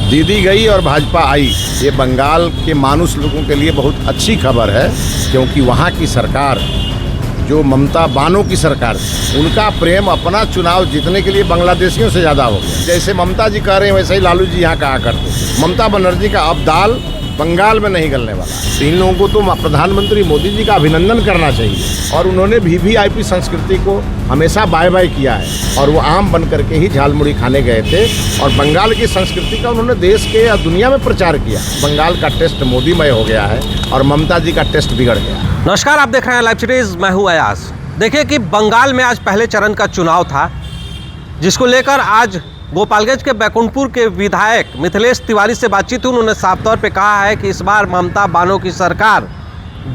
दीदी गई और भाजपा आई, ये बंगाल के मानुस लोगों के लिए बहुत अच्छी खबर है, क्योंकि वहाँ की सरकार जो ममता बानो की सरकार, उनका प्रेम अपना चुनाव जीतने के लिए बांग्लादेशियों से ज़्यादा हो गया। जैसे ममता जी कह रहे हैं वैसे ही लालू जी यहाँ कहा करते। ममता बनर्जी का अब दाल बंगाल में नहीं गलने वाला। तो इन लोगों को तो प्रधानमंत्री मोदी जी का अभिनंदन करना चाहिए, और उन्होंने वीवीआईपी संस्कृति को हमेशा बाय बाय किया है, और वो आम बन करके ही झालमुड़ी खाने गए थे, और बंगाल की संस्कृति का उन्होंने देश के या दुनिया में प्रचार किया। बंगाल का टेस्ट मोदीमय हो गया है और ममता जी का टेस्ट बिगड़ गया। नमस्कार, आप देख रहे हैं लाइव सीरीज, मैं हूं अयाज। देखिए कि बंगाल में आज पहले चरण का चुनाव था, जिसको लेकर आज गोपालगंज के बैकुंठपुर के विधायक मिथिलेश तिवारी से बातचीत हुई। उन्होंने साफ तौर पे कहा है कि इस बार ममता बानो की सरकार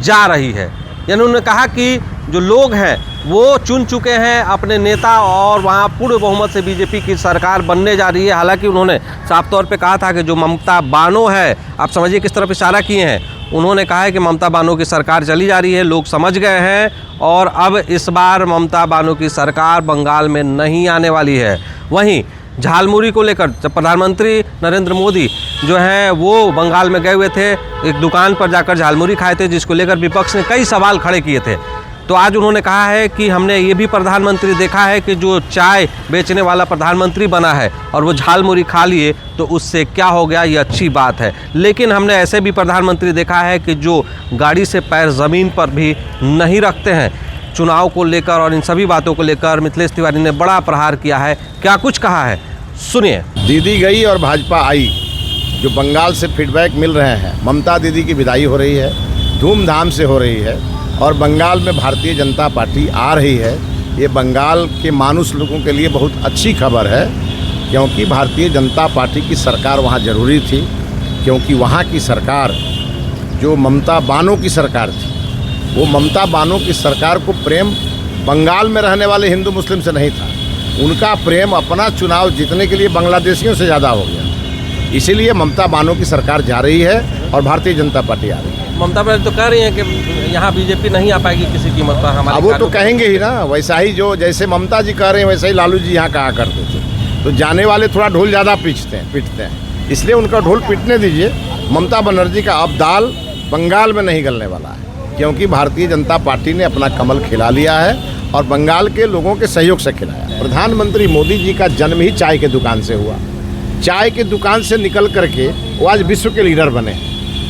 जा रही है। यानी उन्होंने कहा कि जो लोग हैं वो चुन चुके हैं अपने नेता, और वहाँ पूर्ण बहुमत से बीजेपी की सरकार बनने जा रही है। हालांकि उन्होंने साफ तौर पे कहा था कि जो ममता बानो है, आप समझिए किस तरफ इशारा किए हैं। उन्होंने कहा है कि ममता बानो की सरकार चली जा रही है, लोग समझ गए हैं, और अब इस बार ममता बानो की सरकार बंगाल में नहीं आने वाली है। वहीं झालमुड़ी को लेकर जब प्रधानमंत्री नरेंद्र मोदी जो है वो बंगाल में गए हुए थे, एक दुकान पर जाकर झालमुड़ी खाए थे, जिसको लेकर विपक्ष ने कई सवाल खड़े किए थे। तो आज उन्होंने कहा है कि हमने ये भी प्रधानमंत्री देखा है कि जो चाय बेचने वाला प्रधानमंत्री बना है और वो झालमुड़ी खा लिए, तो उससे क्या हो गया, ये अच्छी बात है। लेकिन हमने ऐसे भी प्रधानमंत्री देखा है कि जो गाड़ी से पैर ज़मीन पर भी नहीं रखते हैं। चुनाव को लेकर और इन सभी बातों को लेकर मिथिलेश तिवारी ने बड़ा प्रहार किया है। क्या कुछ कहा है, सुनिए। दीदी गई और भाजपा आई, जो बंगाल से फीडबैक मिल रहे हैं, ममता दीदी की विदाई हो रही है, धूमधाम से हो रही है, और बंगाल में भारतीय जनता पार्टी आ रही है। ये बंगाल के मानुस लोगों के लिए बहुत अच्छी खबर है, क्योंकि भारतीय जनता पार्टी की सरकार वहाँ ज़रूरी थी, क्योंकि वहाँ की सरकार जो ममता बानो की सरकार थी, वो ममता बानो की सरकार को प्रेम बंगाल में रहने वाले हिंदू मुस्लिम से नहीं था। उनका प्रेम अपना चुनाव जीतने के लिए बांग्लादेशियों से ज़्यादा हो गया। इसीलिए ममता बानो की सरकार जा रही है और भारतीय जनता पार्टी आ रही है। ममता बनर्जी तो कह रही है कि यहाँ बीजेपी नहीं आ पाएगी किसी कीमत पर। हमारे वो तो कहेंगे ही ना, वैसा ही जो जैसे ममता जी कह रहे हैं वैसे ही लालू जी यहाँ कहा करते थे। तो जाने वाले थोड़ा ढोल ज़्यादा पीटते हैं, इसलिए उनका ढोल पीटने दीजिए। ममता बनर्जी का अब दाल बंगाल में नहीं गलने वाला है, क्योंकि भारतीय जनता पार्टी ने अपना कमल खिला लिया है और बंगाल के लोगों के सहयोग से खिलाया। प्रधानमंत्री मोदी जी का जन्म ही चाय के दुकान से हुआ। चाय के दुकान से निकल करके वो आज विश्व के लीडर बने,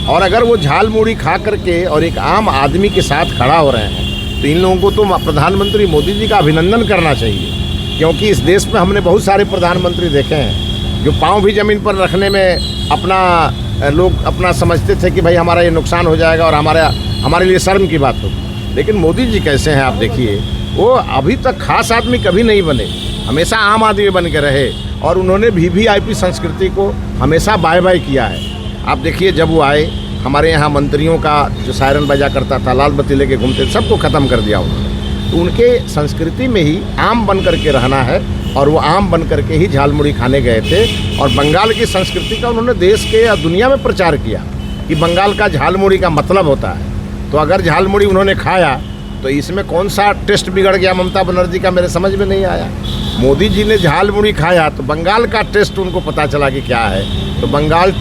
और अगर वो झालमुड़ी खा करके और एक आम आदमी के साथ खड़ा हो रहे हैं, तो इन लोगों को तो प्रधानमंत्री मोदी जी का अभिनंदन करना चाहिए। क्योंकि इस देश में हमने बहुत सारे प्रधानमंत्री देखे हैं जो पाँव भी ज़मीन पर रखने में लोग अपना समझते थे कि भाई हमारा ये नुकसान हो जाएगा और हमारे लिए शर्म की बात होगी। लेकिन मोदी जी कैसे हैं आप देखिए, वो अभी तक खास आदमी कभी नहीं बने, हमेशा आम आदमी बन के रहे, और उन्होंने वीवीआईपी संस्कृति को हमेशा बाय बाय किया है। आप देखिए जब वो आए, हमारे यहाँ मंत्रियों का जो सायरन बजा करता था, लाल बत्ती लेके घूमते, सबको ख़त्म कर दिया उन्होंने। तो उनके संस्कृति में ही आम बन करके रहना है, और वो आम बन करके ही झालमुड़ी खाने गए थे, और बंगाल की संस्कृति का उन्होंने देश के या दुनिया में प्रचार किया कि बंगाल का झालमुड़ी का मतलब होता है। तो अगर झालमुड़ी उन्होंने खाया तो इसमें कौन सा टेस्ट बिगड़ गया ममता बनर्जी का, मेरे समझ में नहीं आया। मोदी जी ने झालमुड़ी खाया तो बंगाल का टेस्ट उनको पता चला कि क्या है। तो बंगाल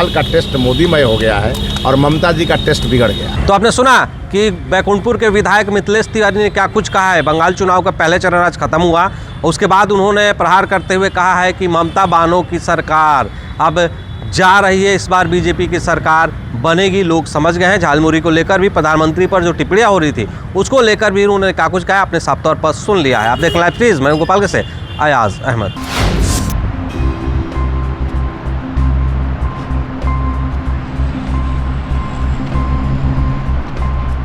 का टेस्ट मोदीमय हो गया है और ममता जी का टेस्ट बिगड़ गया। तो आपने सुना कि बैकुंठपुर के विधायक मिथिलेश तिवारी ने क्या कुछ कहा है। बंगाल चुनाव का पहले चरण आज खत्म हुआ, उसके बाद उन्होंने प्रहार करते हुए कहा है कि ममता बानो की सरकार अब जा रही है, इस बार बीजेपी की सरकार बनेगी। लोग समझ गए हैं। झालमुड़ी को लेकर भी प्रधानमंत्री पर जो टिप्पणियां हो रही थी उसको लेकर भी उन्होंने क्या कुछ कहा, आपने साफ तौर पर सुन लिया है। आप देख लाइव प्लीज, मैं गोपालगंज से अयाज अहमद।